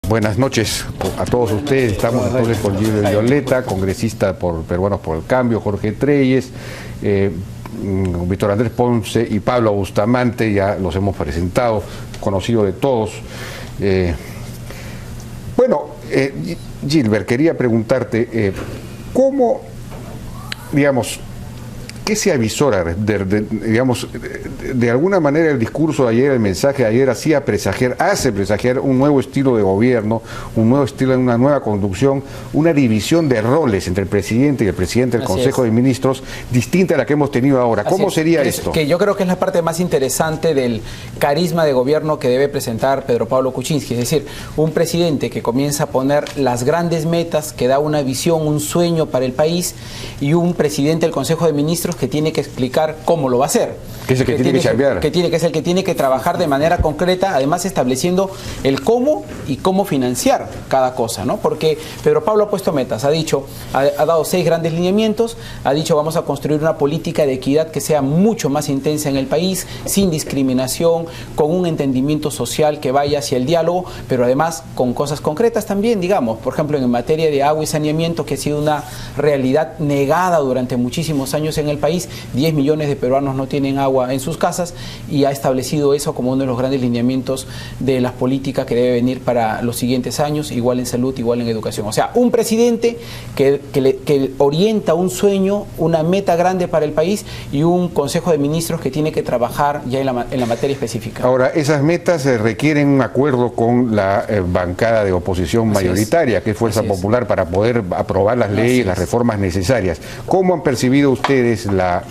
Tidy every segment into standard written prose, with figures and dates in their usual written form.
Buenas noches a todos ustedes. Estamos entonces con Gilbert Violeta, congresista por Peruanos por el Cambio, Jorge Treyes, Víctor Andrés Ponce y Pablo Bustamante, ya los hemos presentado, conocido de todos. Gilbert, quería preguntarte, ¿cómo, digamos, qué se avisora, de alguna manera el discurso de ayer, el mensaje de ayer hace presagiar un nuevo estilo de gobierno, un nuevo estilo, una nueva conducción, una división de roles entre el presidente y el presidente del Consejo de Ministros, distinta a la que hemos tenido ahora? ¿Cómo sería esto? Que yo creo que es la parte más interesante del carisma de gobierno que debe presentar Pedro Pablo Kuczynski, es decir, un presidente que comienza a poner las grandes metas, que da una visión, un sueño para el país, y un presidente del Consejo de Ministros que tiene que explicar cómo lo va a hacer. Que es el que tiene que cambiar. Que es el que tiene que trabajar de manera concreta, además estableciendo el cómo y cómo financiar cada cosa, ¿no? Porque Pedro Pablo ha puesto metas, ha dado 6 grandes lineamientos, ha dicho vamos a construir una política de equidad que sea mucho más intensa en el país, sin discriminación, con un entendimiento social que vaya hacia el diálogo, pero además con cosas concretas también, digamos, por ejemplo en materia de agua y saneamiento, que ha sido una realidad negada durante muchísimos años en el país. 10 millones de peruanos no tienen agua en sus casas, y ha establecido eso como uno de los grandes lineamientos de las políticas que debe venir para los siguientes años, igual en salud, igual en educación. O sea, un presidente que orienta un sueño, una meta grande para el país, y un Consejo de Ministros que tiene que trabajar ya en la materia específica. Ahora, esas metas requieren un acuerdo con la bancada de oposición mayoritaria, que es Fuerza Popular, para poder aprobar las leyes, las reformas necesarias. ¿Cómo han percibido ustedes la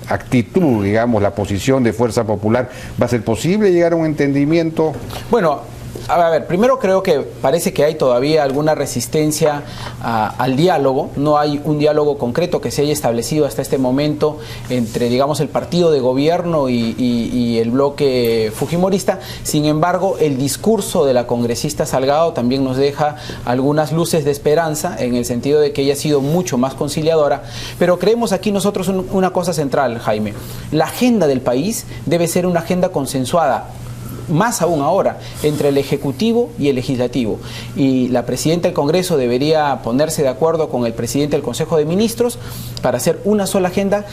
actitud, digamos, la posición de Fuerza Popular? ¿Va a ser posible llegar a un entendimiento? Bueno, a ver, primero creo que parece que hay todavía alguna resistencia al diálogo. No hay un diálogo concreto que se haya establecido hasta este momento entre, digamos, el partido de gobierno y el bloque fujimorista. Sin embargo, el discurso de la congresista Salgado también nos deja algunas luces de esperanza, en el sentido de que ella ha sido mucho más conciliadora. Pero creemos aquí nosotros una cosa central, Jaime. La agenda del país debe ser una agenda consensuada, más aún ahora, entre el Ejecutivo y el Legislativo. Y la Presidenta del Congreso debería ponerse de acuerdo con el Presidente del Consejo de Ministros para hacer una sola agenda,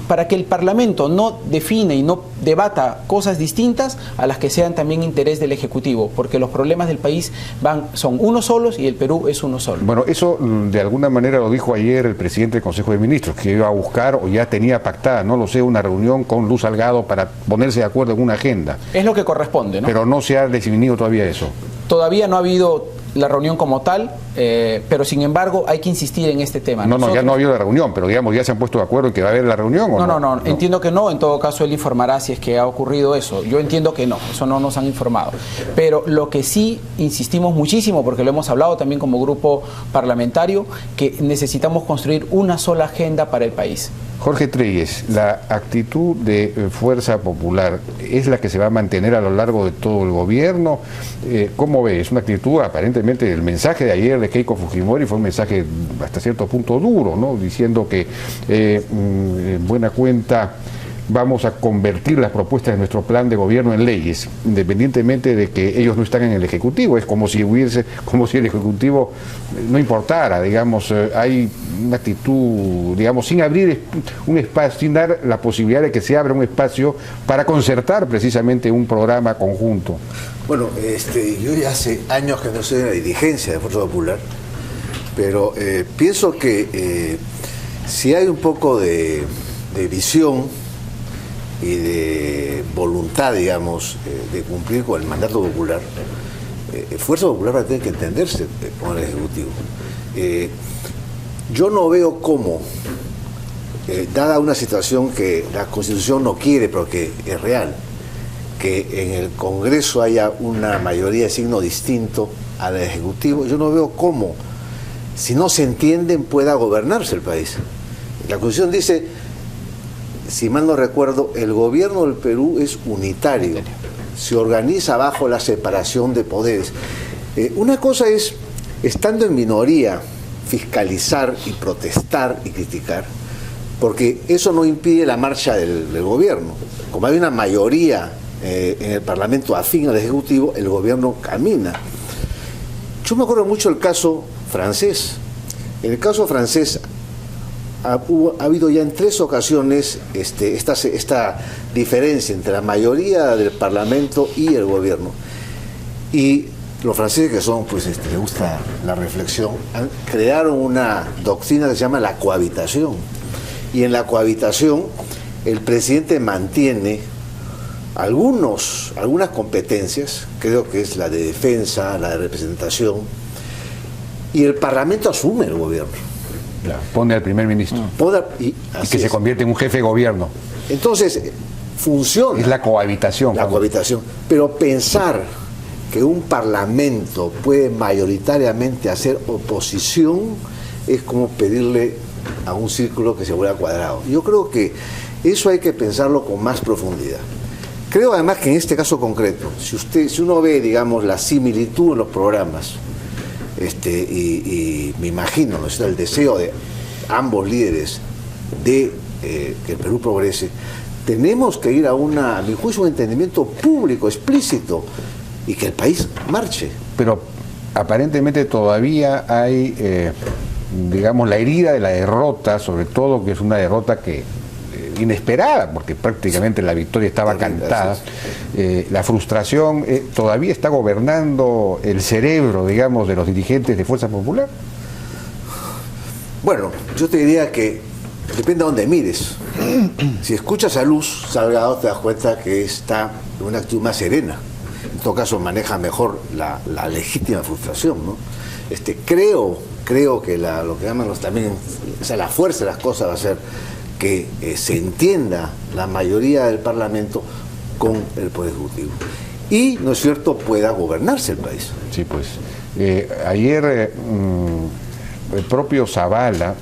para que el Parlamento no define y no debata cosas distintas a las que sean también interés del Ejecutivo, porque los problemas del país son unos solos y el Perú es uno solo. Bueno, eso de alguna manera lo dijo ayer el Presidente del Consejo de Ministros, que iba a buscar, o ya tenía pactada, no lo sé, una reunión con Luz Salgado para ponerse de acuerdo en una agenda. Es lo que corresponde, ¿no? Pero no se ha definido todavía eso. Todavía no ha habido la reunión como tal, pero sin embargo hay que insistir en este tema. No, ya no ha habido la reunión, pero digamos, ¿ya se han puesto de acuerdo en que va a haber la reunión o no? No, entiendo que no. En todo caso él informará si es que ha ocurrido eso. Yo entiendo que no, eso no nos han informado. Pero lo que sí insistimos muchísimo, porque lo hemos hablado también como grupo parlamentario, que necesitamos construir una sola agenda para el país. Jorge Treyes, ¿la actitud de Fuerza Popular es la que se va a mantener a lo largo de todo el gobierno? ¿Cómo ves? Es una actitud, aparentemente, el mensaje de ayer de Keiko Fujimori fue un mensaje hasta cierto punto duro, ¿no? Diciendo que, en buena cuenta, vamos a convertir las propuestas de nuestro plan de gobierno en leyes, independientemente de que ellos no están en el Ejecutivo. Es como si el Ejecutivo no importara, digamos. Hay una actitud, digamos, sin abrir un espacio, sin dar la posibilidad de que se abra un espacio para concertar precisamente un programa conjunto. Bueno, yo ya hace años que no soy de la dirigencia de Fuerza Popular, pero pienso que si hay un poco de visión y de voluntad, digamos, de cumplir con el mandato popular, Fuerza Popular va a tener que entenderse con el Ejecutivo. Yo no veo cómo, dada una situación que la Constitución no quiere, pero que es real, que en el Congreso haya una mayoría de signo distinto al Ejecutivo, yo no veo cómo, si no se entienden, pueda gobernarse el país. La Constitución dice, si mal no recuerdo, el gobierno del Perú es unitario, se organiza bajo la separación de poderes. Una cosa es, estando en minoría, fiscalizar y protestar y criticar, porque eso no impide la marcha del gobierno. Como hay una mayoría en el Parlamento afín al Ejecutivo, el gobierno camina. Yo me acuerdo mucho del caso francés. En el caso francés ha habido ya en 3 ocasiones esta diferencia entre la mayoría del Parlamento y el gobierno. Y los franceses, que son, pues, les gusta la reflexión, crearon una doctrina que se llama la cohabitación. Y en la cohabitación el presidente mantiene algunas competencias, creo que es la de defensa, la de representación, y el Parlamento asume el gobierno. Claro, pone al primer ministro. Y que se convierte en un jefe de gobierno. Entonces, funciona. Es la cohabitación. La cohabitación. Pero pensar que un Parlamento puede mayoritariamente hacer oposición es como pedirle a un círculo que se vuelva cuadrado. Yo creo que eso hay que pensarlo con más profundidad. Creo además que en este caso concreto, si uno ve, digamos, la similitud en los programas, y me imagino, ¿no?, el deseo de ambos líderes de que el Perú progrese, tenemos que ir a mi juicio, un entendimiento público, explícito, y que el país marche. Pero aparentemente todavía hay, digamos, la herida de la derrota, sobre todo que es una derrota que inesperada, porque prácticamente la victoria estaba cantada. La frustración todavía está gobernando el cerebro, digamos, de los dirigentes de Fuerza Popular. Bueno, yo te diría que depende de dónde mires. Si escuchas a Luz Salgado, te das cuenta que está en una actitud más serena. En todo caso, maneja mejor la legítima frustración, ¿no? Creo que lo que llaman también, o sea, la fuerza de las cosas va a ser que se entienda la mayoría del Parlamento con el Poder Ejecutivo. Y, ¿no es cierto?, pueda gobernarse el país. Sí, pues. Ayer el propio Zavala,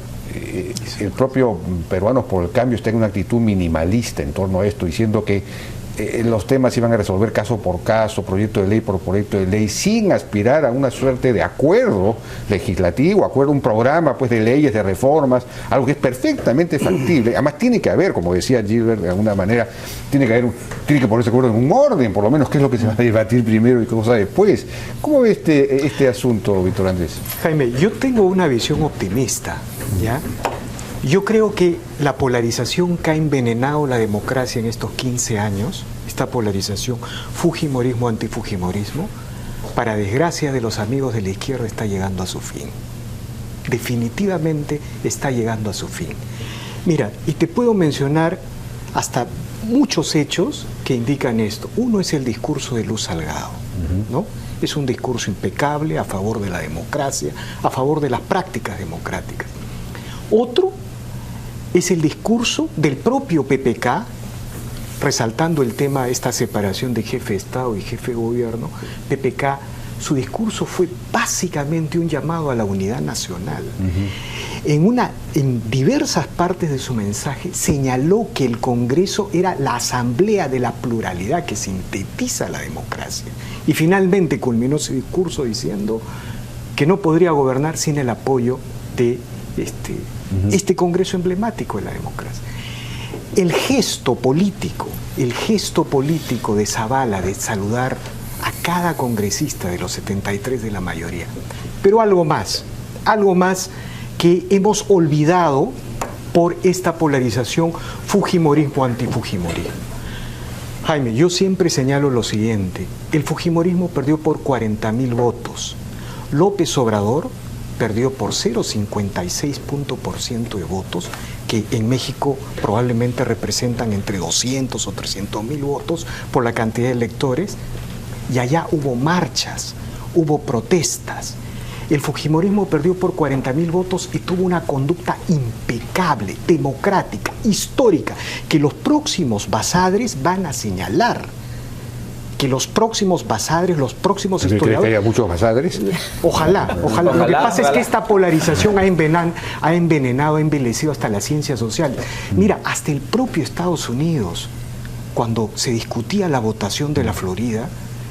el propio Peruanos por el Cambio, está en una actitud minimalista en torno a esto, diciendo que los temas se iban a resolver caso por caso, proyecto de ley por proyecto de ley, sin aspirar a una suerte de acuerdo legislativo, un programa, pues, de leyes, de reformas, algo que es perfectamente factible. Además tiene que haber, como decía Gilbert, de alguna manera, tiene que ponerse de acuerdo en un orden, por lo menos, qué es lo que se va a debatir primero y qué cosa después. ¿Cómo ve este asunto, Víctor Andrés? Jaime, yo tengo una visión optimista, ¿ya? Yo creo que la polarización que ha envenenado la democracia en estos 15 años, esta polarización fujimorismo-antifujimorismo, para desgracia de los amigos de la izquierda, está llegando a su fin. Definitivamente está llegando a su fin. Mira, y te puedo mencionar hasta muchos hechos que indican esto. Uno es el discurso de Luz Salgado, ¿no? Es un discurso impecable a favor de la democracia, a favor de las prácticas democráticas. Otro es el discurso del propio PPK, resaltando el tema de esta separación de jefe de Estado y jefe de gobierno. PPK, su discurso fue básicamente un llamado a la unidad nacional. En diversas partes de su mensaje señaló que el Congreso era la asamblea de la pluralidad que sintetiza la democracia. Y finalmente culminó su discurso diciendo que no podría gobernar sin el apoyo de este Congreso emblemático de la democracia. El gesto político de Zavala de saludar a cada congresista de los 73 de la mayoría, pero algo más que hemos olvidado por esta polarización fujimorismo-antifujimorismo. Jaime, yo siempre señalo lo siguiente: el fujimorismo perdió por 40.000 votos, López Obrador perdió por 0,56% de votos, que en México probablemente representan entre 200 o 300.000 votos por la cantidad de electores, y allá hubo marchas, hubo protestas. El fujimorismo perdió por 40.000 votos y tuvo una conducta impecable, democrática, histórica, que los próximos Basadres van a señalar. Que los próximos Basadres, los próximos historiadores... ¿Crees que haya muchos Basadres? Ojalá. Lo que pasa es que esta polarización ha envenenado, ha envilecido hasta la ciencia social. Mira, hasta el propio Estados Unidos, cuando se discutía la votación de la Florida,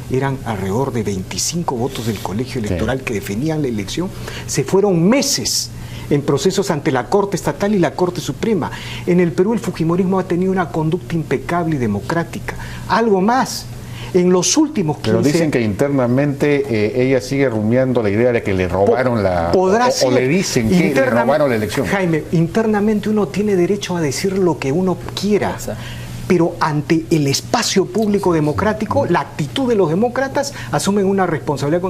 eran alrededor de 25 votos del colegio electoral que definían la elección, se fueron meses en procesos ante la Corte Estatal y la Corte Suprema. En el Perú el fujimorismo ha tenido una conducta impecable y democrática. Algo más, En los últimos 15 Pero dicen que internamente ella sigue rumiando la idea de que le robaron o le dicen que le robaron la elección. Jaime, internamente uno tiene derecho a decir lo que uno quiera. Pero ante el espacio público democrático, la actitud de los demócratas asumen una responsabilidad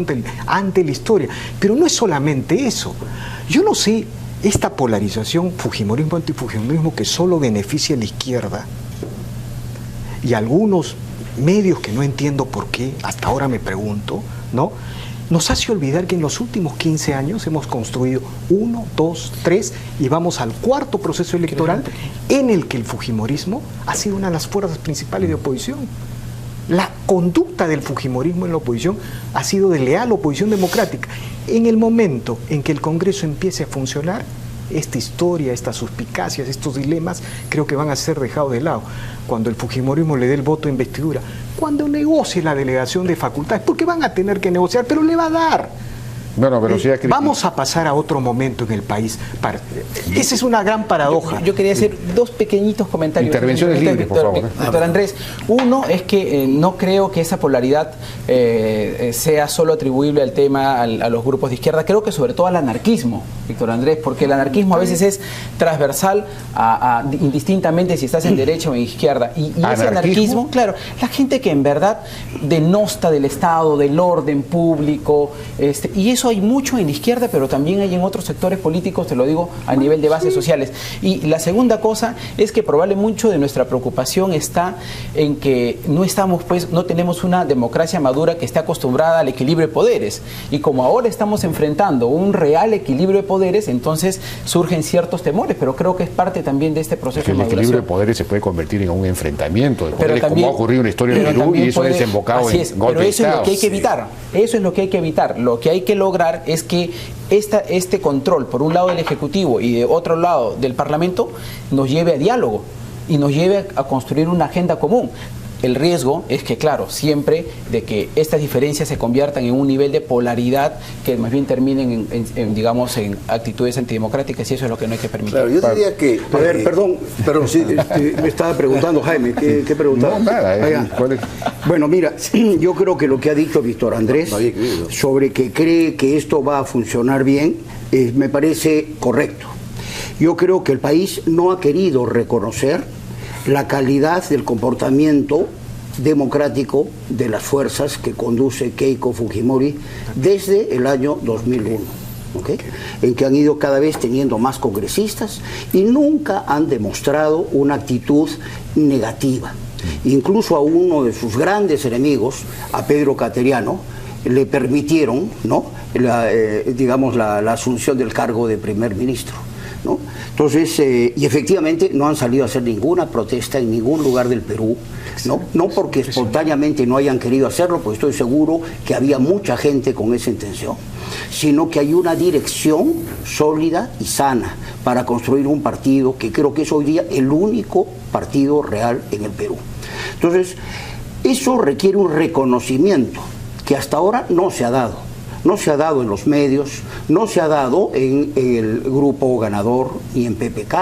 ante la historia. Pero no es solamente eso. Yo no sé, esta polarización, fujimorismo, antifujimorismo, que solo beneficia a la izquierda, y algunos medios que no entiendo por qué, hasta ahora me pregunto, ¿no? Nos hace olvidar que en los últimos 15 años hemos construido 1, 2, 3 y vamos al cuarto proceso electoral en el que el fujimorismo ha sido una de las fuerzas principales de oposición. La conducta del fujimorismo en la oposición ha sido de leal oposición democrática. En el momento en que el Congreso empiece a funcionar, esta historia, estas suspicacias, estos dilemas, creo que van a ser dejados de lado. Cuando el fujimorismo le dé el voto de investidura, cuando negocie la delegación de facultades, porque van a tener que negociar, pero le va a dar. Bueno, pero sí vamos a pasar a otro momento en el país. Esa es una gran paradoja. Yo quería hacer dos pequeñitos comentarios. Intervenciones libres, por favor. Doctor Andrés, uno es que no creo que esa polaridad sea solo atribuible al tema, a los grupos de izquierda, creo que sobre todo al anarquismo, Víctor Andrés, porque el anarquismo a veces es transversal indistintamente si estás en derecha o en izquierda. Y ese anarquismo, claro, la gente que en verdad denosta del Estado, del orden público, y eso hay mucho en la izquierda, pero también hay en otros sectores políticos, te lo digo, a nivel de bases sociales. Y la segunda cosa es que probablemente mucho de nuestra preocupación está en que no tenemos una democracia madura que esté acostumbrada al equilibrio de poderes. Y como ahora estamos enfrentando un real equilibrio de poderes, entonces surgen ciertos temores, pero creo que es parte también de este proceso de maduración. El equilibrio de poderes se puede convertir en un enfrentamiento de poderes, como ha ocurrido en la historia de Perú, y eso ha desembocado en golpe de Estado. Pero eso es lo que hay que evitar. Eso es lo que hay que evitar. Lo que hay que lograr es que este control, por un lado del Ejecutivo y de otro lado del Parlamento, nos lleve a diálogo y nos lleve a construir una agenda común. El riesgo es que, claro, siempre de que estas diferencias se conviertan en un nivel de polaridad que más bien terminen digamos, en actitudes antidemocráticas, y eso es lo que no hay que permitir. Claro, yo diría que... A ver, perdón, sí, me estaba preguntando, Jaime, ¿qué preguntaba? No, nada. Bueno, mira, yo creo que lo que ha dicho Víctor Andrés sobre que cree que esto va a funcionar bien, me parece correcto. Yo creo que el país no ha querido reconocer la calidad del comportamiento democrático de las fuerzas que conduce Keiko Fujimori desde el año 2001, ¿okay? En que han ido cada vez teniendo más congresistas y nunca han demostrado una actitud negativa. Incluso a uno de sus grandes enemigos, a Pedro Cateriano, le permitieron, ¿no?, la asunción del cargo de primer ministro, ¿no? Entonces, y efectivamente no han salido a hacer ninguna protesta en ningún lugar del Perú, no porque espontáneamente no hayan querido hacerlo, pues estoy seguro que había mucha gente con esa intención, sino que hay una dirección sólida y sana para construir un partido que creo que es hoy día el único partido real en el Perú. Entonces, eso requiere un reconocimiento que hasta ahora no se ha dado. No se ha dado en los medios, no se ha dado en el grupo ganador ni en PPK,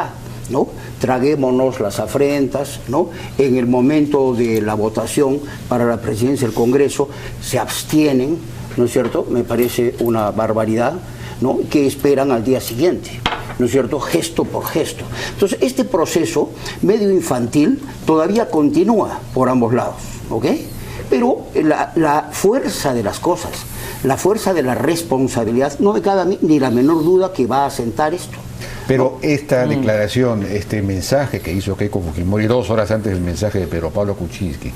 ¿no? Traguémonos las afrentas, ¿no? En el momento de la votación para la presidencia del Congreso se abstienen, ¿no es cierto? Me parece una barbaridad, ¿no? Que esperan al día siguiente, ¿no es cierto? Gesto por gesto. Entonces, este proceso medio infantil todavía continúa por ambos lados, ¿ok? Pero la fuerza de las cosas, la fuerza de la responsabilidad, no me cabe a mí ni la menor duda que va a asentar esto. Pero esta declaración, este mensaje que hizo Keiko Fujimori 2 horas antes del mensaje de Pedro Pablo Kuczynski,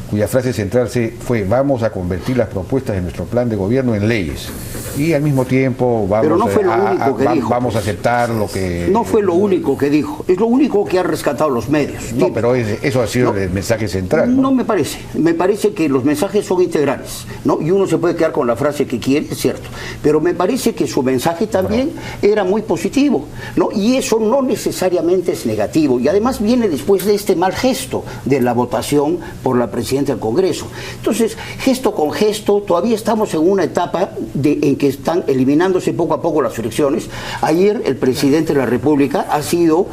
cuya frase central fue: vamos a convertir las propuestas de nuestro plan de gobierno en leyes, y al mismo tiempo vamos a aceptar lo que... No fue lo único que dijo, es lo único que han rescatado los medios. No, pero eso ha sido el mensaje central, ¿no? No me parece que los mensajes son integrales, ¿no? Y uno se puede quedar con la frase que quiere, es cierto, pero me parece que su mensaje también era muy positivo, ¿no? Y eso no necesariamente es negativo, y además viene después de este mal gesto de la votación por la presidencia del Congreso. Entonces, gesto con gesto, todavía estamos en una etapa en que que están eliminándose poco a poco las fricciones. Ayer el presidente de la República ha sido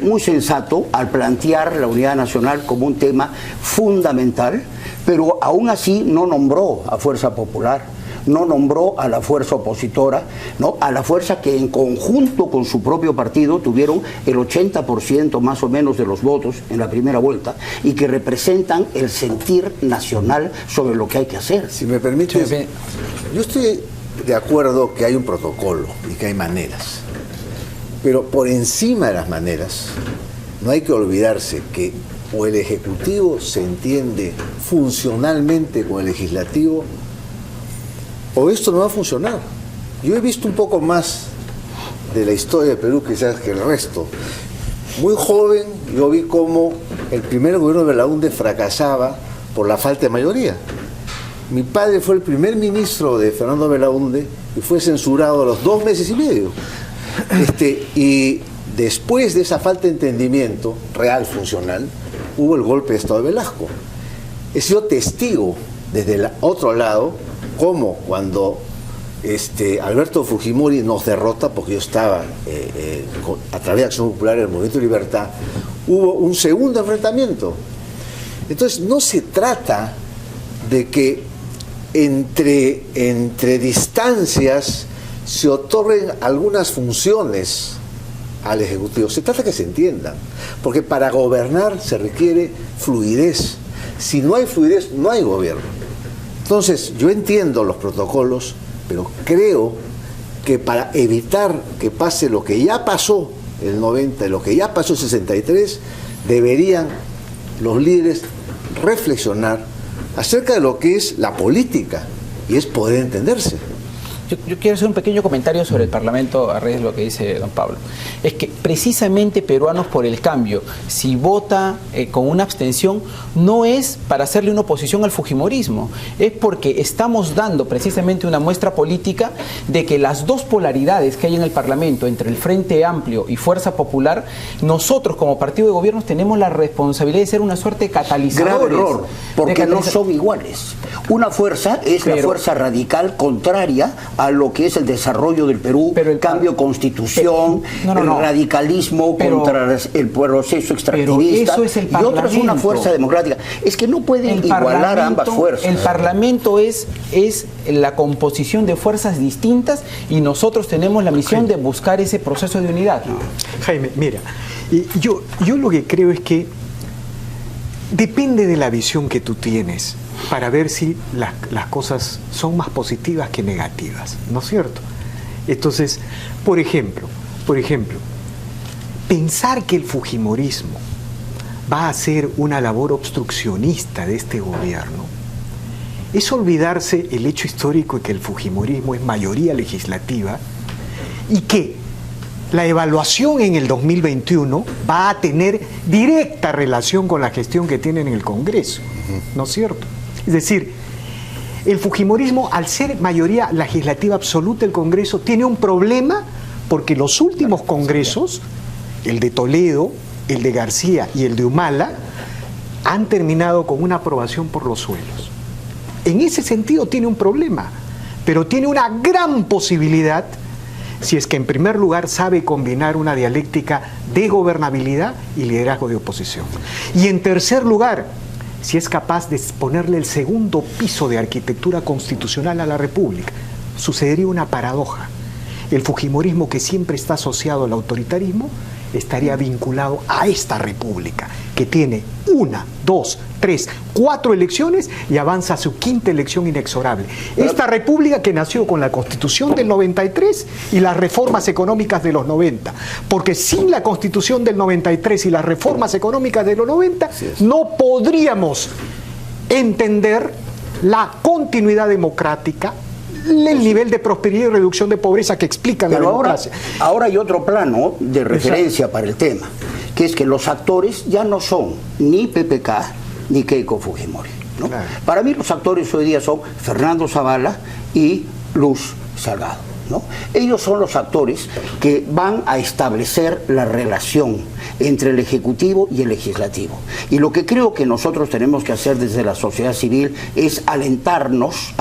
muy sensato al plantear la unidad nacional como un tema fundamental, pero aún así no nombró a Fuerza Popular, no nombró a la fuerza opositora, ¿no? A la fuerza que en conjunto con su propio partido tuvieron el 80% más o menos de los votos en la primera vuelta y que representan el sentir nacional sobre lo que hay que hacer. Si me permites, yo estoy de acuerdo que hay un protocolo y que hay maneras, pero por encima de las maneras no hay que olvidarse que o el Ejecutivo se entiende funcionalmente con el Legislativo, o esto no va a funcionar. Yo he visto un poco más de la historia de Perú quizás que el resto. Muy joven yo vi cómo el primer gobierno de Belaúnde fracasaba por la falta de mayoría. Mi padre fue el primer ministro de Fernando Belaúnde y fue censurado a los 2 meses y medio. Y después de esa falta de entendimiento real, funcional, hubo el golpe de Estado de Velasco. He sido testigo desde el otro lado como cuando Alberto Fujimori nos derrota, porque yo estaba a través de Acción Popular en el Movimiento de Libertad, hubo un segundo enfrentamiento. Entonces no se trata de que entre distancias se otorguen algunas funciones al Ejecutivo, se trata de que se entiendan, porque para gobernar se requiere fluidez. Si no hay fluidez, no hay gobierno. Entonces, yo entiendo los protocolos, pero creo que para evitar que pase lo que ya pasó en el 90 y lo que ya pasó en el 63, deberían los líderes reflexionar acerca de lo que es la política, y es poder entenderse. Yo quiero hacer un pequeño comentario sobre el Parlamento a raíz de lo que dice don Pablo. Es que precisamente Peruanos por el Cambio, si vota con una abstención, no es para hacerle una oposición al fujimorismo, es porque estamos dando precisamente una muestra política de que las dos polaridades que hay en el Parlamento, entre el Frente Amplio y Fuerza Popular, nosotros como partido de gobierno tenemos la responsabilidad de ser una suerte de catalizadores. Grave error, porque no son iguales. Una fuerza es la fuerza radical contraria a lo que es el desarrollo del Perú, pero el cambio constitución, el radicalismo contra el proceso extractivista, pero eso es el y otra es una fuerza democrática. Es que no pueden igualar a ambas fuerzas. El Parlamento es la composición de fuerzas distintas y nosotros tenemos la misión de buscar ese proceso de unidad. Jaime, mira, yo lo que creo es que depende de la visión que tú tienes para ver si las cosas son más positivas que negativas, ¿no es cierto? Entonces, por ejemplo, pensar que el fujimorismo va a hacer una labor obstruccionista de este gobierno es olvidarse el hecho histórico de que el fujimorismo es mayoría legislativa y que la evaluación en el 2021 va a tener directa relación con la gestión que tienen en el Congreso, ¿no es cierto? Es decir, el fujimorismo, al ser mayoría legislativa absoluta del Congreso, tiene un problema porque los últimos congresos, el de Toledo, el de García y el de Humala, han terminado con una aprobación por los suelos. En ese sentido tiene un problema, pero tiene una gran posibilidad si es que en primer lugar sabe combinar una dialéctica de gobernabilidad y liderazgo de oposición. Y en tercer lugar, si es capaz de ponerle el segundo piso de arquitectura constitucional a la República. Sucedería una paradoja. El fujimorismo, que siempre está asociado al autoritarismo, estaría vinculado a esta República, que tiene 1, 2, 3, 4 elecciones y avanza a su 5ª elección inexorable. Esta República que nació con la Constitución del 93 y las reformas económicas de los 90, porque sin la Constitución del 93 y las reformas económicas de los 90 no podríamos entender la continuidad democrática, el nivel de prosperidad y reducción de pobreza que explican la democracia. Ahora hay otro plano de referencia para el tema, que es que los actores ya no son ni PPK ni Keiko Fujimori, ¿no? Claro. Para mí los actores hoy día son Fernando Zavala y Luz Salgado, ¿no? Ellos son los actores que van a establecer la relación entre el Ejecutivo y el Legislativo. Y lo que creo que nosotros tenemos que hacer desde la sociedad civil es alentarlos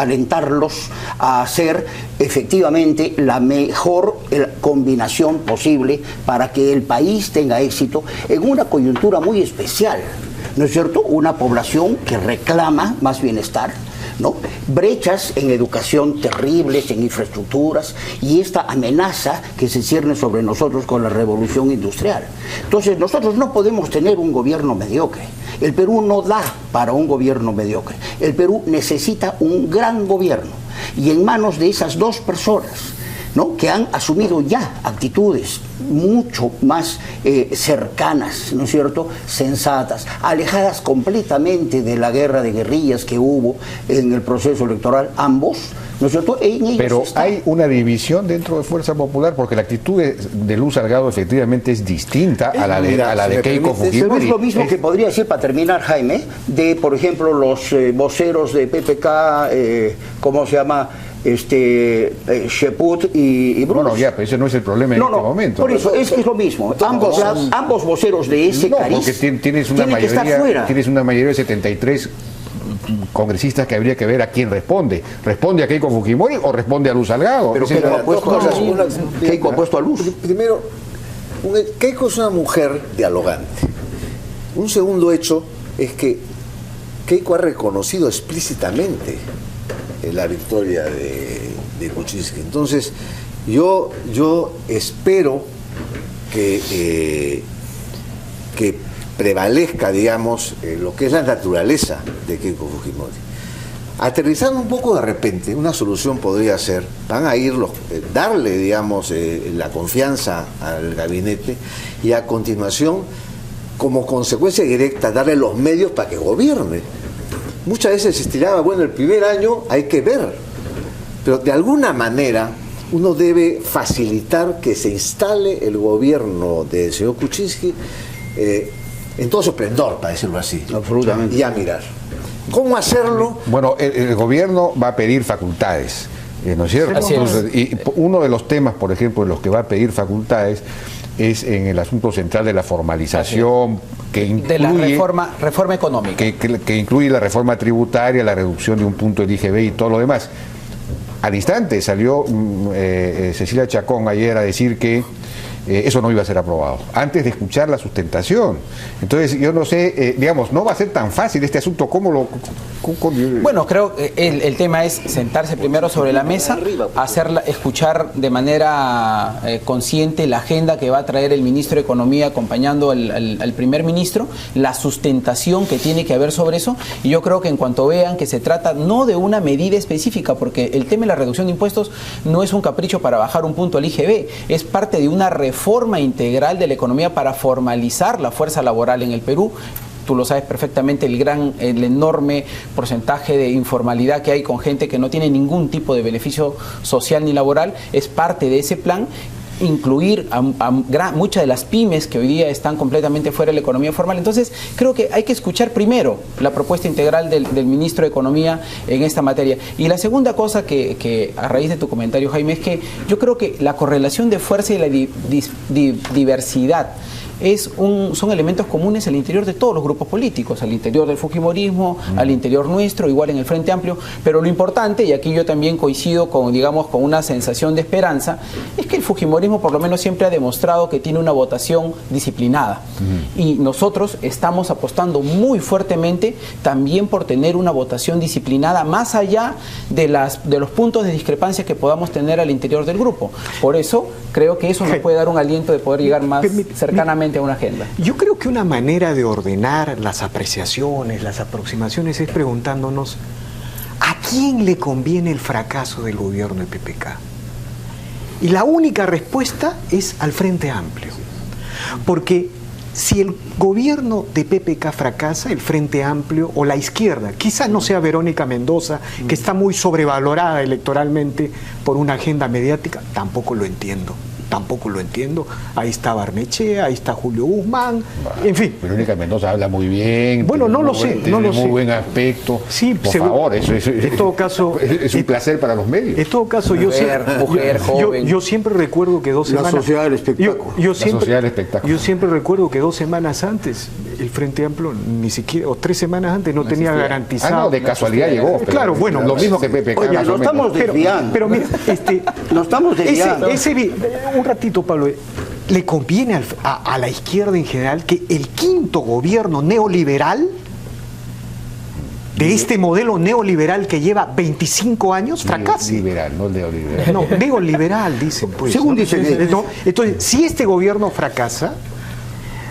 a hacer efectivamente la mejor combinación posible para que el país tenga éxito en una coyuntura muy especial, ¿no es cierto? Una población que reclama más bienestar, ¿no? Brechas en educación terribles, en infraestructuras, y esta amenaza que se cierne sobre nosotros con la revolución industrial. Entonces nosotros no podemos tener un gobierno mediocre. El Perú no da para un gobierno mediocre. El Perú necesita un gran gobierno, y en manos de esas dos personas, ¿no?, que han asumido ya actitudes mucho más cercanas, ¿no es cierto?, sensatas, alejadas completamente de la guerra de guerrillas que hubo en el proceso electoral, ambos, ¿no es cierto? Pero hay una división dentro de Fuerza Popular, porque la actitud de Luz Salgado efectivamente es distinta a la de Keiko Fujimori. Pero es lo mismo que podría decir, para terminar, Jaime, de, por ejemplo, los voceros de PPK, ¿cómo se llama?, Sheput y Bruce. Bueno, ya, pero ese no es el problema en este momento. Por eso, es que es lo mismo. Ambos voceros de ese cariz porque tienes una mayoría de 73 congresistas que habría que ver a quién responde. ¿Responde a Keiko Fujimori o responde a Luz Salgado? Pero Keiko ha puesto a Luz. Primero, Keiko es una mujer dialogante. Un segundo hecho es que Keiko ha reconocido explícitamente la victoria de Kuczynski. Entonces, yo espero que prevalezca, digamos, lo que es la naturaleza de Keiko Fujimori. Aterrizando un poco de repente, una solución podría ser, van a ir darle, digamos, la confianza al gabinete, y a continuación, como consecuencia directa, darle los medios para que gobierne. Muchas veces se estiraba, bueno, el primer año hay que ver, pero de alguna manera uno debe facilitar que se instale el gobierno del señor Kuczynski en todo su esplendor, para decirlo así. Absolutamente. Y a mirar. ¿Cómo hacerlo? Bueno, el gobierno va a pedir facultades, ¿no es cierto? Así es. Y uno de los temas, por ejemplo, en los que va a pedir facultades es en el asunto central de la formalización, que incluye, de la reforma económica, que incluye la reforma tributaria, la reducción de un punto del IGB y todo lo demás. Al instante salió Cecilia Chacón ayer a decir que eso no iba a ser aprobado, antes de escuchar la sustentación. Entonces, yo no sé, digamos, no va a ser tan fácil este asunto. Bueno, creo que el tema es sentarse primero sobre la mesa, escuchar de manera consciente la agenda que va a traer el ministro de Economía acompañando al primer ministro, la sustentación que tiene que haber sobre eso, y yo creo que en cuanto vean que se trata no de una medida específica, porque el tema de la reducción de impuestos no es un capricho para bajar un punto al IGB, es parte de una reforma integral de la economía para formalizar la fuerza laboral en el Perú. Tú lo sabes perfectamente, el enorme porcentaje de informalidad que hay con gente que no tiene ningún tipo de beneficio social ni laboral, es parte de ese plan. Incluir a muchas de las pymes que hoy día están completamente fuera de la economía formal. Entonces, creo que hay que escuchar primero la propuesta integral del ministro de Economía en esta materia. Y la segunda cosa que a raíz de tu comentario, Jaime, es que yo creo que la correlación de fuerza y la diversidad son elementos comunes al interior de todos los grupos políticos, al interior del fujimorismo, al interior nuestro, igual en el Frente Amplio, pero lo importante, y aquí yo también coincido con una sensación de esperanza, es que el fujimorismo por lo menos siempre ha demostrado que tiene una votación disciplinada, y nosotros estamos apostando muy fuertemente también por tener una votación disciplinada más allá de los puntos de discrepancia que podamos tener al interior del grupo. Por eso creo que eso nos puede dar un aliento de poder llegar más cercanamente a una agenda. Yo creo que una manera de ordenar las apreciaciones, las aproximaciones, es preguntándonos ¿a quién le conviene el fracaso del gobierno del PPK? Y la única respuesta es al Frente Amplio. Porque si el gobierno de PPK fracasa, el Frente Amplio o la izquierda, quizás no sea Verónica Mendoza, que está muy sobrevalorada electoralmente por una agenda mediática, tampoco lo entiendo. tampoco lo entiendo. Ahí está Barnechea, ahí está Julio Guzmán, en fin. Verónica Mendoza habla muy bien. Bueno, no lo sé, no lo sé. Tiene muy buen aspecto. Sí, por favor, eso en todo caso, es un placer para los medios. En todo caso, yo siempre recuerdo que 2 semanas... La sociedad del espectáculo. La sociedad del espectáculo. Yo siempre recuerdo que 2 semanas antes, el Frente Amplio, ni siquiera, o 3 semanas antes, no tenía garantizado... No, de casualidad llegó. Claro, bueno. Lo mismo que PPK. Oye, nos estamos desviando. Pero mira, nos estamos desviando. Un ratito, Pablo. ¿Le conviene a la izquierda en general que el 5.º gobierno neoliberal, de este modelo neoliberal que lleva 25 años, fracase? Liberal, no neoliberal. No, neoliberal, dicen. Pues, según dicen ellos. No, entonces, si este gobierno fracasa,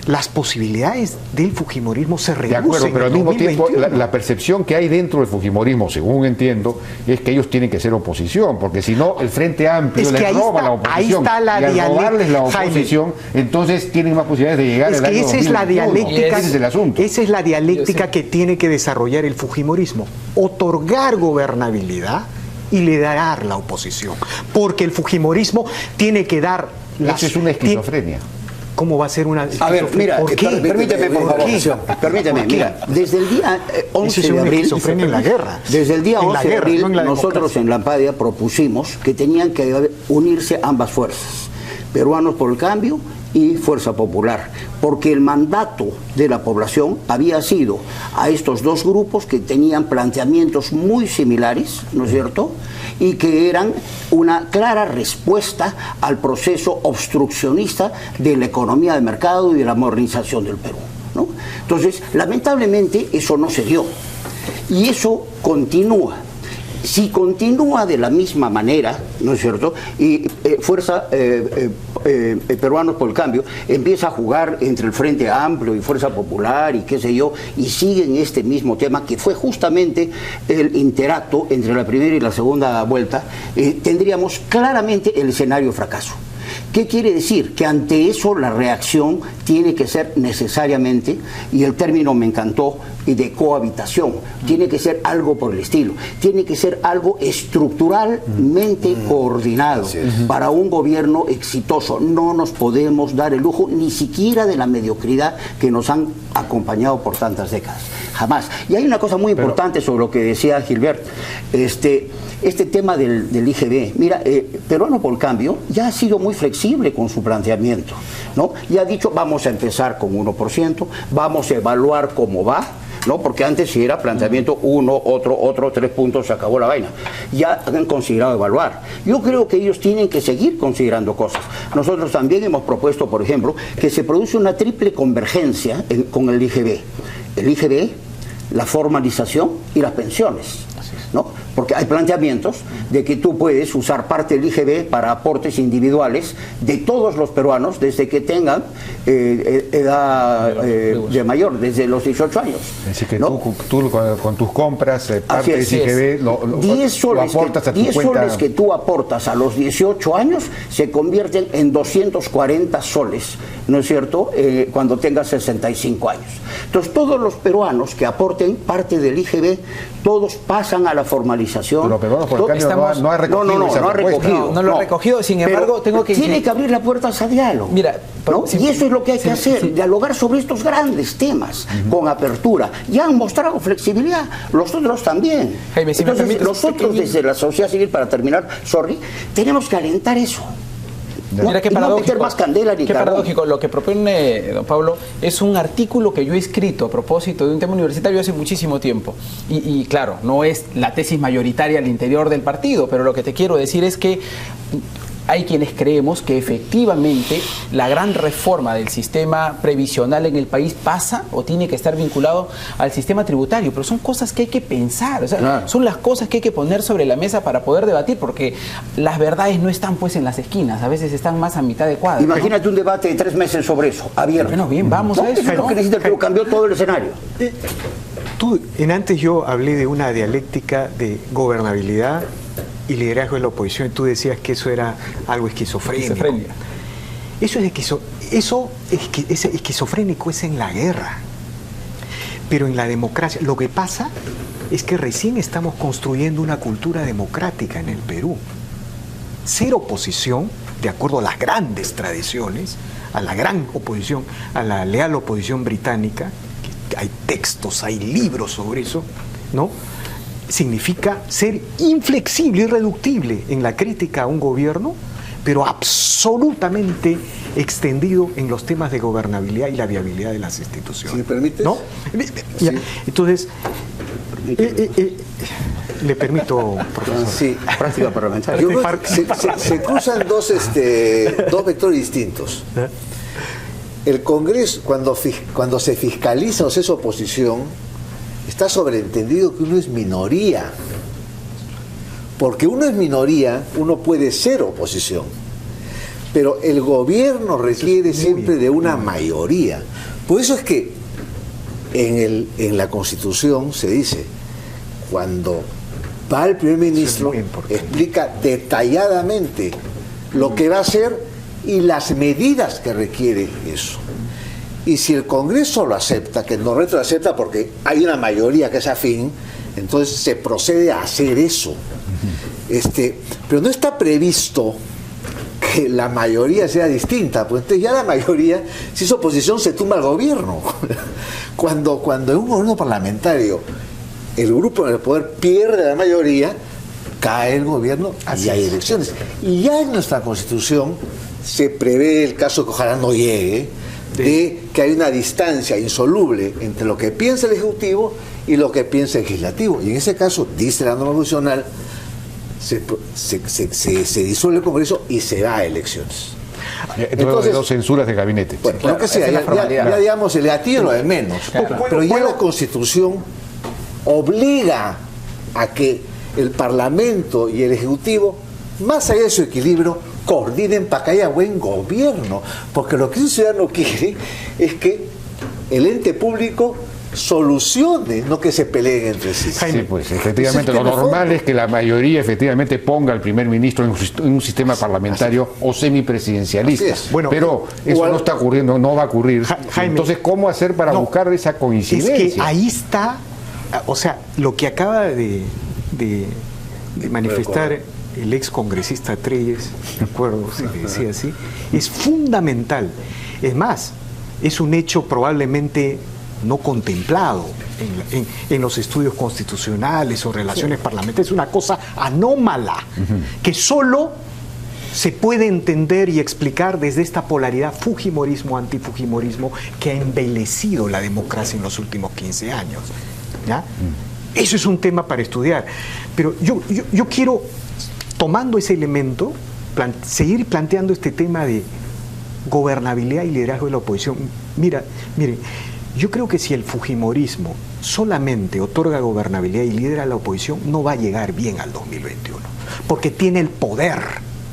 las posibilidades del fujimorismo se reducen. De acuerdo, pero al mismo tiempo 2021. la percepción que hay dentro del fujimorismo, según entiendo, es que ellos tienen que ser oposición, porque si no, el Frente Amplio Es que les roba la oposición. Ahí está la y al robarles la oposición, Jaime, entonces tienen más posibilidades de llegar al año esa es la 2021. dialéctica, Ese es el asunto. esa es la dialéctica que tiene que desarrollar el fujimorismo. Otorgar gobernabilidad y liderar la oposición. Porque el fujimorismo tiene que dar... Eso es una esquizofrenia. ¿Cómo va a ser una A ver, mira, ¿por qué? permíteme, por favor. Permíteme, mira, desde el día 11 de abril, en la guerra. Desde el día 11 de abril, no nosotros en La Padia propusimos que tenían que unirse ambas fuerzas, Peruanos por el Cambio y Fuerza Popular, porque el mandato de la población había sido a estos dos grupos que tenían planteamientos muy similares, ¿no es cierto?, y que eran una clara respuesta al proceso obstruccionista de la economía de mercado y de la modernización del Perú, ¿no? Entonces, lamentablemente, eso no se dio. Y eso continúa. Si continúa de la misma manera, ¿no es cierto?, y Peruanos por el Cambio empieza a jugar entre el Frente Amplio y Fuerza Popular y qué sé yo, y siguen este mismo tema que fue justamente el interacto entre la primera y la segunda vuelta, tendríamos claramente el escenario de fracaso. ¿Qué quiere decir? Que ante eso la reacción tiene que ser necesariamente, y el término me encantó, de cohabitación, tiene que ser algo por el estilo, tiene que ser algo estructuralmente coordinado para un gobierno exitoso. No nos podemos dar el lujo ni siquiera de la mediocridad que nos han acompañado por tantas décadas, jamás. Y hay una cosa muy importante sobre lo que decía Gilbert, este tema del IGB. Mira, Peruano por el Cambio ya ha sido muy flexible con su planteamiento, ¿no? Y ha dicho, vamos a empezar con 1%, vamos a evaluar cómo va, ¿no? Porque antes si era planteamiento 1, otro, 3 puntos, se acabó la vaina. Ya han considerado evaluar. Yo creo que ellos tienen que seguir considerando cosas. Nosotros también hemos propuesto, por ejemplo, que se produce una triple convergencia con el IGB. El IGB, la formalización y las pensiones, ¿no? Porque hay planteamientos de que tú puedes usar parte del IGB para aportes individuales de todos los peruanos desde que tengan edad de mayor, desde los 18 años. Es decir, que ¿no? tú con tus compras, parte del IGB lo aportas a tu 10 cuenta. soles que tú aportas a los 18 años se convierten en 240 soles, ¿no es cierto?, cuando tengas 65 años. Entonces, todos los peruanos que aporten parte del IGB, todos pasan a la formalización. Pero Peruanos por el Cambio no ha recogido esa propuesta. No lo ha recogido, sin embargo, tengo que... Tiene que abrir las puertas a diálogo. Mira, ¿no? Y eso es lo que hay que hacer, dialogar sobre estos grandes temas con apertura. Ya han mostrado flexibilidad, los otros también. Jaime, si entonces, me permites, nosotros desde la sociedad civil, para terminar, tenemos que alentar eso. Mira qué paradójico, no meter más candela ni qué carbón. paradójico. Lo que propone don Pablo es un artículo que yo he escrito a propósito de un tema universitario hace muchísimo tiempo. Y claro, no es la tesis mayoritaria al interior del partido, pero lo que te quiero decir es que hay quienes creemos que efectivamente la gran reforma del sistema previsional en el país pasa o tiene que estar vinculado al sistema tributario, pero son cosas que hay que pensar, o sea, claro, son las cosas que hay que poner sobre la mesa para poder debatir, porque las verdades no están pues en las esquinas, a veces están más a mitad de cuadra. Imagínate, ¿no?, un debate de 3 meses sobre eso, abierto. Bueno, bien, vamos a eso. Eso es lo que necesita, pero cambió todo el escenario. Antes yo hablé de una dialéctica de gobernabilidad y liderazgo de la oposición, y tú decías que eso era algo esquizofrénico. Eso es esquizofrénico es en la guerra, pero en la democracia lo que pasa es que recién estamos construyendo una cultura democrática en el Perú. Ser oposición de acuerdo a las grandes tradiciones, a la gran oposición, a la leal oposición británica, que hay textos, hay libros sobre eso, ¿no? Significa ser inflexible, irreductible en la crítica a un gobierno, pero absolutamente extendido en los temas de gobernabilidad y la viabilidad de las instituciones. ¿Si me permites? ¿No? Sí. Entonces, le permito, profesor. Sí. Práctica parlamentaria. Yo creo que se cruzan dos vectores distintos. El Congreso, cuando se fiscaliza o se es oposición, está sobreentendido que uno es minoría. Porque uno es minoría, uno puede ser oposición. Pero el gobierno requiere siempre de una mayoría. Por eso es que en la Constitución se dice, cuando va el primer ministro, explica detalladamente lo que va a hacer y las medidas que requiere eso. Y si el Congreso lo acepta, que el Norreto lo acepta porque hay una mayoría que es afín, entonces se procede a hacer eso. Pero no está previsto que la mayoría sea distinta, pues entonces ya la mayoría, si es oposición, se tumba el gobierno. Cuando en un gobierno parlamentario el grupo en el poder pierde la mayoría, cae el gobierno y hay elecciones. Y ya en nuestra Constitución se prevé el caso que ojalá no llegue, de que hay una distancia insoluble entre lo que piensa el Ejecutivo y lo que piensa el Legislativo. Y en ese caso, dice la norma constitucional, se disuelve el Congreso y se va a elecciones. Entonces, dos censuras de gabinete. Bueno, lo que sea, ya digamos, el gatillo lo de menos. Pero ya la Constitución obliga a que el Parlamento y el Ejecutivo, más allá de su equilibrio, coordinen para que haya buen gobierno. Porque lo que un ciudadano quiere es que el ente público solucione, no que se peleen entre sí. Sí, pues efectivamente lo normal es que la mayoría efectivamente ponga al primer ministro en un sistema parlamentario o semipresidencialista. Bueno, pero eso no está ocurriendo, no va a ocurrir. Jaime, entonces, ¿cómo hacer para buscar esa coincidencia? Es que ahí está, o sea, lo que acaba de manifestar el ex congresista Treyes, de acuerdo, si le decía así, es fundamental. Es más, es un hecho probablemente no contemplado en los estudios constitucionales o relaciones parlamentarias. Es una cosa anómala que solo se puede entender y explicar desde esta polaridad fujimorismo-antifujimorismo que ha embellecido la democracia en los últimos 15 años. ¿Ya? Eso es un tema para estudiar. Pero yo quiero, tomando ese elemento, seguir planteando este tema de gobernabilidad y liderazgo de la oposición. Mire, yo creo que si el fujimorismo solamente otorga gobernabilidad y lidera a la oposición, no va a llegar bien al 2021, porque tiene el poder,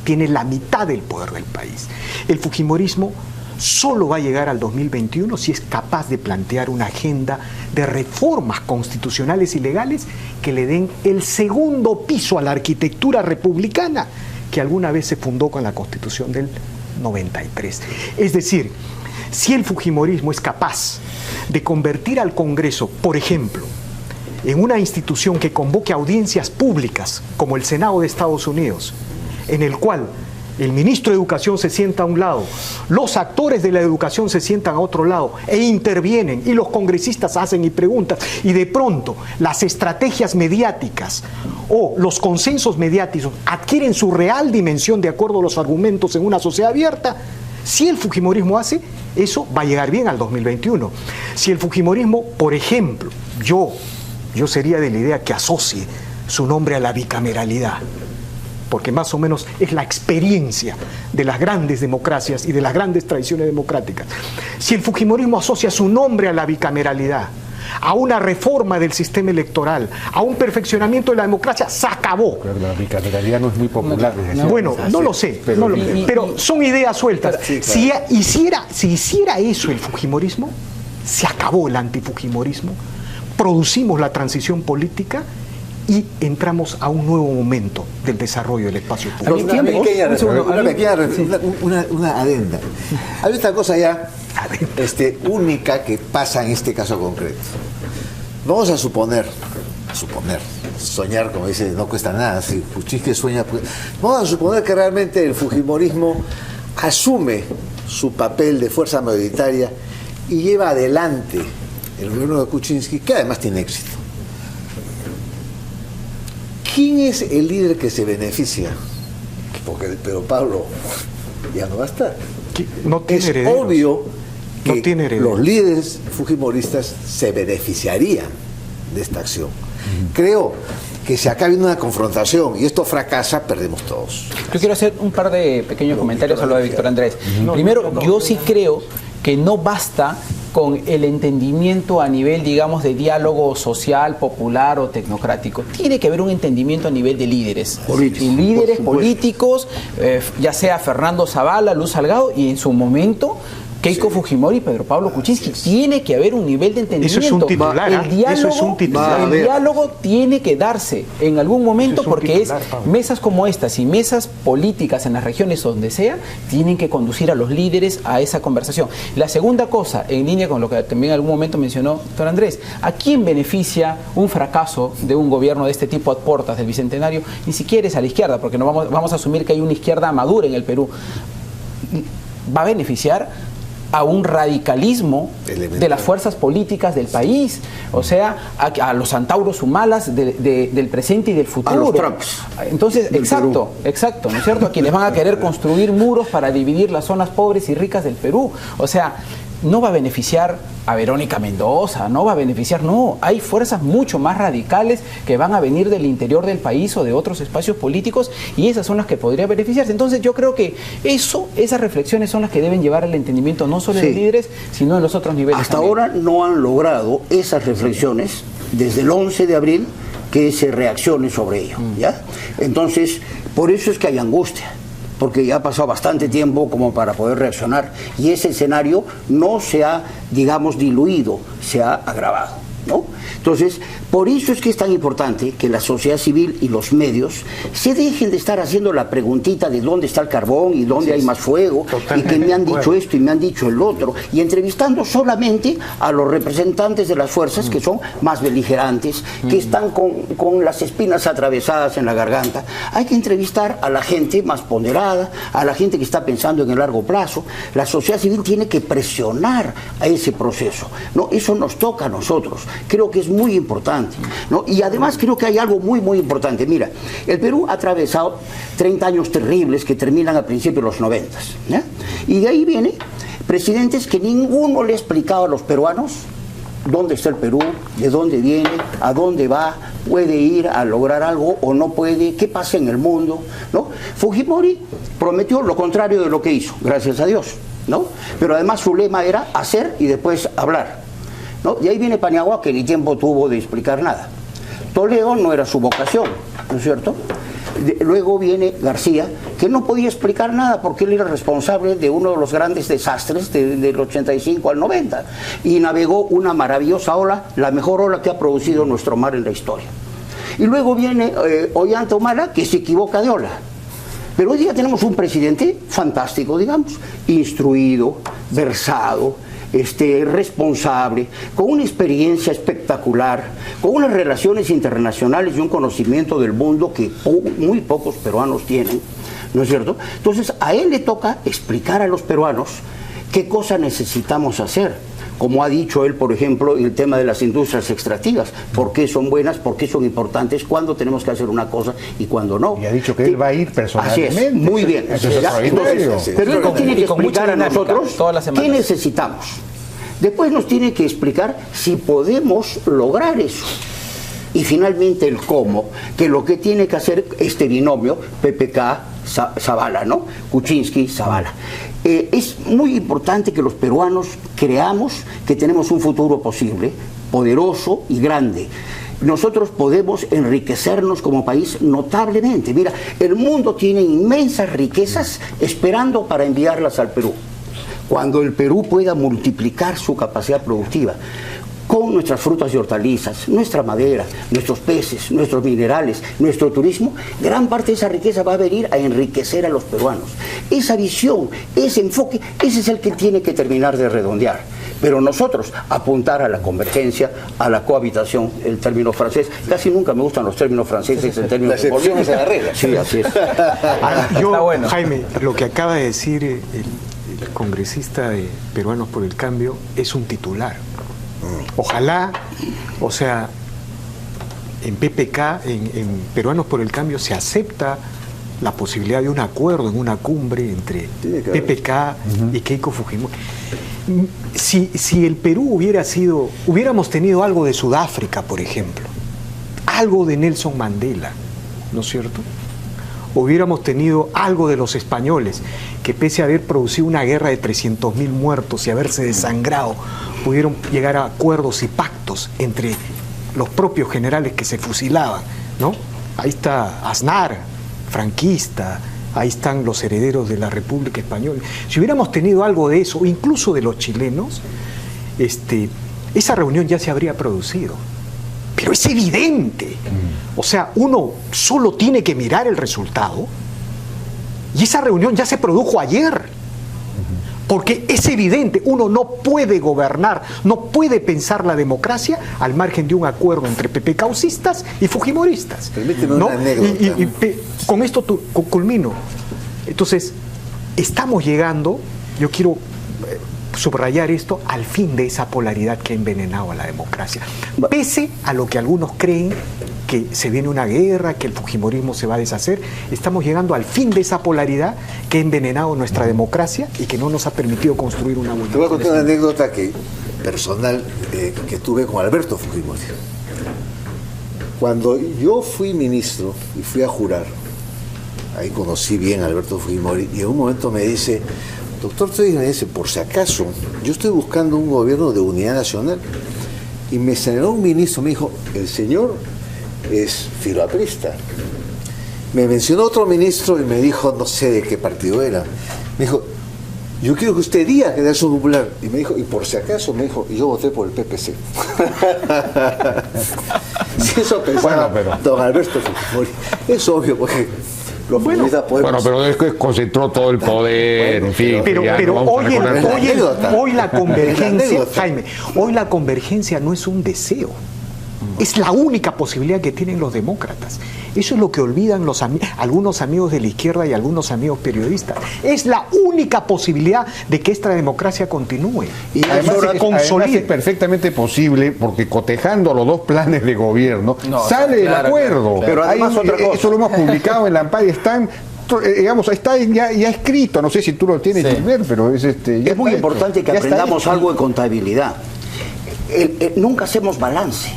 tiene la mitad del poder del país. El fujimorismo solo va a llegar al 2021 si es capaz de plantear una agenda de reformas constitucionales y legales que le den el segundo piso a la arquitectura republicana que alguna vez se fundó con la Constitución del 93. Es decir, si el fujimorismo es capaz de convertir al Congreso, por ejemplo, en una institución que convoque audiencias públicas, como el Senado de Estados Unidos, en el cual el ministro de Educación se sienta a un lado, los actores de la educación se sientan a otro lado e intervienen, y los congresistas hacen y preguntas, y de pronto las estrategias mediáticas o los consensos mediáticos adquieren su real dimensión de acuerdo a los argumentos en una sociedad abierta. Si el fujimorismo hace eso, va a llegar bien al 2021. Si el fujimorismo, por ejemplo, yo sería de la idea que asocie su nombre a la bicameralidad, porque más o menos es la experiencia de las grandes democracias y de las grandes tradiciones democráticas. Si el fujimorismo asocia su nombre a la bicameralidad, a una reforma del sistema electoral, a un perfeccionamiento de la democracia, se acabó. Pero la bicameralidad no es muy popular. Bueno, no lo sé, pero son ideas sueltas. Si hiciera eso el fujimorismo, se acabó el antifujimorismo, producimos la transición política y entramos a un nuevo momento del desarrollo del espacio público. Una adenda. Hay esta cosa ya única que pasa en este caso concreto. Vamos a suponer soñar, como dice, no cuesta nada. Si Kuczynski sueña, pues, vamos a suponer que realmente el fujimorismo asume su papel de fuerza mayoritaria y lleva adelante el gobierno de Kuczynski, que además tiene éxito. ¿Quién es el líder que se beneficia? Porque Pedro Pablo ya no va a estar. No tiene es herederos. obvio que no tiene herederos. Los líderes fujimoristas se beneficiarían de esta acción. Creo que si acá viene una confrontación y esto fracasa, perdemos todos. Yo quiero hacer un par de pequeños comentarios a lo de Víctor Andrés. Primero, yo sí creo que no basta con el entendimiento a nivel, digamos, de diálogo social, popular o tecnocrático. Tiene que haber un entendimiento a nivel de líderes. Y líderes políticos, ya sea Fernando Zavala, Luz Salgado y en su momento Keiko Fujimori y Pedro Pablo Kuczynski. Tiene que haber un nivel de entendimiento. Eso es un titular. El diálogo tiene que darse en algún momento porque es mesas como estas y mesas políticas en las regiones donde sea, tienen que conducir a los líderes a esa conversación. La segunda cosa, en línea con lo que también en algún momento mencionó doctor Andrés, ¿a quién beneficia un fracaso de un gobierno de este tipo a puertas del Bicentenario? Ni siquiera es a la izquierda, porque no vamos a asumir que hay una izquierda madura en el Perú. Va a beneficiar a un radicalismo de las fuerzas políticas del país, o sea, a los Antauros Humalas del presente y del futuro. A los Trumps. Entonces, exacto, ¿no es cierto? A quienes van a querer construir muros para dividir las zonas pobres y ricas del Perú. O sea, no va a beneficiar a Verónica Mendoza, no va a beneficiar, no, hay fuerzas mucho más radicales que van a venir del interior del país o de otros espacios políticos y esas son las que podrían beneficiarse. Entonces yo creo que esas reflexiones son las que deben llevar al entendimiento no solo de los líderes, sino en los otros niveles. Hasta también. ahora no han logrado esas reflexiones desde el 11 de abril que se reaccione sobre ello, ¿ya? Entonces, por eso es que hay angustia, porque ya ha pasado bastante tiempo como para poder reaccionar y ese escenario no se ha, digamos, diluido, se ha agravado, ¿no? Entonces, por eso es que es tan importante que la sociedad civil y los medios se dejen de estar haciendo la preguntita de dónde está el carbón y dónde hay más fuego y que me han dicho esto y me han dicho el otro, y entrevistando solamente a los representantes de las fuerzas que son más beligerantes, que están con las espinas atravesadas en la garganta. Hay que entrevistar a la gente más ponderada, a la gente que está pensando en el largo plazo. La sociedad civil tiene que presionar a ese proceso, ¿no? Eso nos toca a nosotros. Creo que es muy importante, ¿no? Y además creo que hay algo muy, muy importante. Mira, el Perú ha atravesado 30 años terribles que terminan a principios de los 90, ¿ya? Y de ahí vienen presidentes que ninguno le ha explicado a los peruanos dónde está el Perú, de dónde viene, a dónde va, puede ir a lograr algo o no puede, qué pasa en el mundo, ¿no? Fujimori prometió lo contrario de lo que hizo, gracias a Dios, ¿no? Pero además su lema era hacer y después hablar, ¿no? Y ahí viene Paniagua, que ni tiempo tuvo de explicar nada. Toledo no era su vocación, ¿no es cierto? Luego viene García, que no podía explicar nada porque él era responsable de uno de los grandes desastres del 85 al 90 y navegó una maravillosa ola, la mejor ola que ha producido nuestro mar en la historia. Y luego viene Ollanta Humala, que se equivoca de ola. Pero hoy día tenemos un presidente fantástico, digamos, instruido, versado, responsable, con una experiencia espectacular, con unas relaciones internacionales y un conocimiento del mundo que muy pocos peruanos tienen, ¿no es cierto? Entonces a él le toca explicar a los peruanos qué cosa necesitamos hacer, como ha dicho él, por ejemplo, el tema de las industrias extractivas, por qué son buenas, por qué son importantes, cuándo tenemos que hacer una cosa y cuándo no. Y ha dicho que él va a ir personalmente. Así es, muy bien. Eso es entonces, pero él nos tiene que explicar a nosotros qué necesitamos. Después nos tiene que explicar si podemos lograr eso. Y finalmente el cómo, que lo que tiene que hacer este binomio, PPK-Zavala, ¿no? Kuczynski-Zavala. Es muy importante que los peruanos creamos que tenemos un futuro posible, poderoso y grande. Nosotros podemos enriquecernos como país notablemente. Mira, el mundo tiene inmensas riquezas esperando para enviarlas al Perú. Cuando el Perú pueda multiplicar su capacidad productiva con nuestras frutas y hortalizas, nuestra madera, nuestros peces, nuestros minerales, nuestro turismo, gran parte de esa riqueza va a venir a enriquecer a los peruanos. Esa visión, ese enfoque, ese es el que tiene que terminar de redondear. Pero nosotros apuntar a la convergencia, a la cohabitación, el término francés. Casi nunca me gustan los términos franceses en términos de excepciones a la regla. Sí, así es. Yo, bueno. Jaime, lo que acaba de decir el congresista de Peruanos por el Cambio es un titular. Ojalá, o sea, en PPK, en Peruanos por el Cambio, se acepta la posibilidad de un acuerdo en una cumbre entre PPK y Keiko Fujimori. Si el Perú hubiéramos tenido algo de Sudáfrica, por ejemplo, algo de Nelson Mandela, ¿no es cierto? Hubiéramos tenido algo de los españoles, que pese a haber producido una guerra de 300.000 muertos y haberse desangrado, pudieron llegar a acuerdos y pactos entre los propios generales que se fusilaban, ¿no? Ahí está Aznar, franquista, ahí están los herederos de la República Española. Si hubiéramos tenido algo de eso, incluso de los chilenos, esa reunión ya se habría producido. Pero es evidente. O sea, uno solo tiene que mirar el resultado y esa reunión ya se produjo ayer. Porque es evidente, uno no puede gobernar, no puede pensar la democracia al margen de un acuerdo entre PPKistas y fujimoristas. Permíteme ¿no? una anécdota. Con esto culmino. Entonces, estamos llegando, yo quiero subrayar esto, al fin de esa polaridad que ha envenenado a la democracia. Pese a lo que algunos creen, que se viene una guerra, que el fujimorismo se va a deshacer, estamos llegando al fin de esa polaridad que ha envenenado nuestra democracia y que no nos ha permitido construir una buena. Te voy a contar una anécdota personal que tuve con Alberto Fujimori. Cuando yo fui ministro y fui a jurar, ahí conocí bien a Alberto Fujimori y en un momento me dice: doctor Telles, me dice, por si acaso, yo estoy buscando un gobierno de unidad nacional. Y me señaló un ministro, me dijo, el señor es filoaprista. Me mencionó otro ministro y me dijo, no sé de qué partido era. Me dijo, yo quiero que usted diga que es Acción Popular. Y me dijo, y por si acaso, me dijo, yo voté por el PPC. Si eso pensaba don Alberto Fujimori, es obvio, porque los comunistas podemos... Bueno, pero es que concentró todo el poder, en fin. Pero hoy la convergencia, Jaime, hoy la convergencia no es un deseo. Es la única posibilidad que tienen los demócratas. Eso es lo que olvidan algunos amigos de la izquierda y algunos amigos periodistas. Es la única posibilidad de que esta democracia continúe. Y además es perfectamente posible, porque cotejando los dos planes de gobierno, sale el acuerdo. Pero además otra cosa. Eso lo hemos publicado en la AMPAI, digamos, está ya escrito, no sé si tú lo tienes que ver, pero es muy importante que aprendamos algo de contabilidad. Nunca hacemos balance,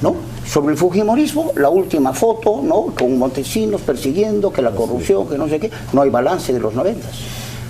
¿no? Sobre el fujimorismo, la última foto, ¿no? Con Montesinos persiguiendo, que la corrupción, que no sé qué, no hay balance de los 90.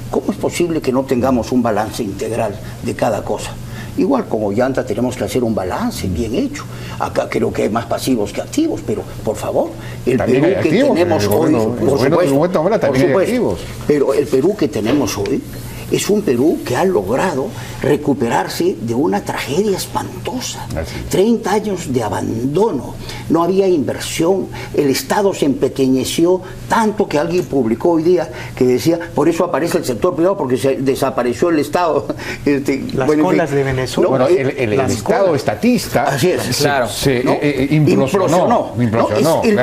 ¿Cómo es posible que no tengamos un balance integral de cada cosa? Igual como Llanta tenemos que hacer un balance bien hecho. Acá creo que hay más pasivos que activos, pero por favor, el Perú que tenemos hoy, por supuesto, pero el Perú que tenemos hoy es un Perú que ha logrado recuperarse de una tragedia espantosa. 30 años de abandono, no había inversión, el Estado se empequeñeció tanto que alguien publicó hoy día que decía, por eso aparece el sector privado, porque se desapareció el Estado. Las colas de Venezuela. Bueno, el Estado estatista así es, claro, implosionó.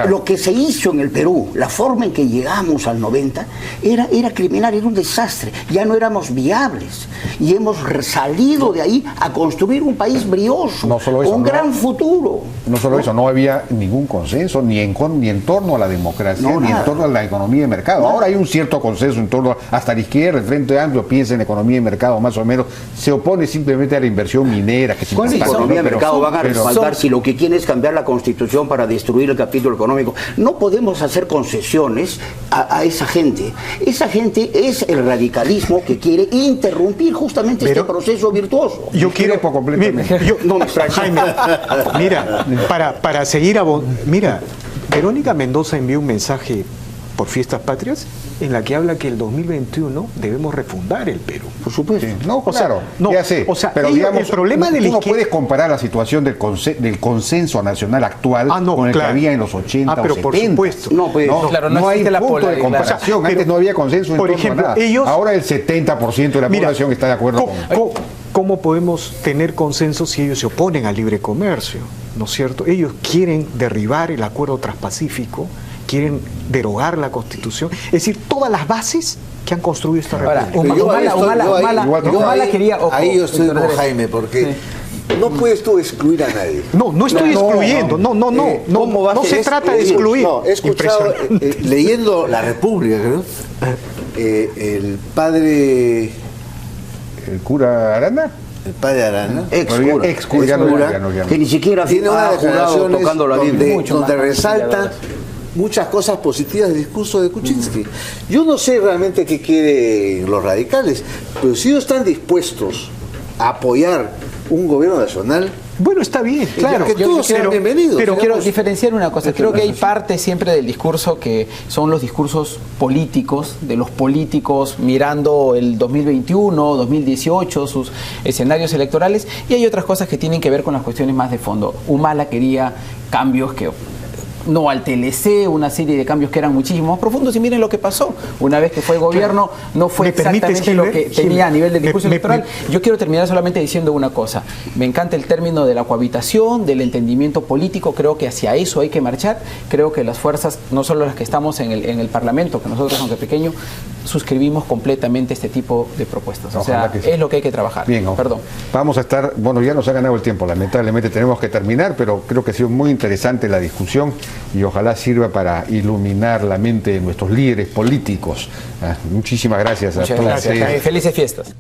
Lo que se hizo en el Perú, la forma en que llegamos al 90, era criminal, era un desastre. Ya no éramos viables y hemos salido de ahí a construir un país brioso, un gran futuro. No solo eso, no había ningún consenso ni en torno a la democracia, ni en torno a la economía de mercado. Ahora hay un cierto consenso en torno, hasta la izquierda, el Frente Amplio piensa en economía de mercado más o menos, se opone simplemente a la inversión minera. Que ¿Cuál economía de mercado van a respaldar si lo que quieren es cambiar la Constitución para destruir el capítulo económico? No podemos hacer concesiones a esa gente. Esa gente es el radicalismo que quiere interrumpir justamente este proceso virtuoso. Yo quiero completamente. Jaime, mira, para seguir mira, Verónica Mendoza envió un mensaje por Fiestas Patrias en la que habla que el 2021 debemos refundar el Perú. Por supuesto. Sí. No, claro, ya sé. O sea, pero digamos, el problema de la izquierda... no puedes comparar la situación del consenso nacional actual con el que había en los 80 pero o 70. Por supuesto. No hay punto de comparación. Antes no había consenso en torno a nada. Ahora el 70% de la población está de acuerdo con... ¿cómo podemos tener consenso si ellos se oponen al libre comercio? ¿No es cierto? Ellos quieren derribar el acuerdo transpacífico, quieren derogar la Constitución, es decir, todas las bases que han construido esta república. Ahí yo estoy con Jaime, porque no puedes tú excluir a nadie. No estoy excluyendo, no se trata de excluir. No, he escuchado, leyendo La República, creo, el padre... ¿El cura Arana? El padre Arana, ex cura, que ni siquiera tiene una declaración tocando la Biblia, donde resalta muchas cosas positivas del discurso de Kuczynski. Yo no sé realmente qué quieren los radicales, pero si ellos están dispuestos a apoyar un gobierno nacional, bueno, está bien, claro. Que todos sean bienvenidos. Pero quiero diferenciar una cosa. Creo que hay parte siempre del discurso que son los discursos políticos, de los políticos mirando el 2021, 2018, sus escenarios electorales, y hay otras cosas que tienen que ver con las cuestiones más de fondo. Humala quería cambios que... no al TLC, una serie de cambios que eran muchísimo más profundos, y miren lo que pasó. Una vez que fue gobierno, no fue exactamente lo que tenía a nivel del discurso electoral. Yo quiero terminar solamente diciendo una cosa. Me encanta el término de la cohabitación, del entendimiento político. Creo que hacia eso hay que marchar. Creo que las fuerzas, no solo las que estamos en el Parlamento, que nosotros, aunque pequeño, suscribimos completamente este tipo de propuestas. Ojalá o sea, que sí. Es lo que hay que trabajar. Bien, perdón. Vamos a estar, bueno, ya nos ha ganado el tiempo, lamentablemente tenemos que terminar, pero creo que ha sido muy interesante la discusión y ojalá sirva para iluminar la mente de nuestros líderes políticos. Muchísimas gracias a todos ustedes. Felices fiestas.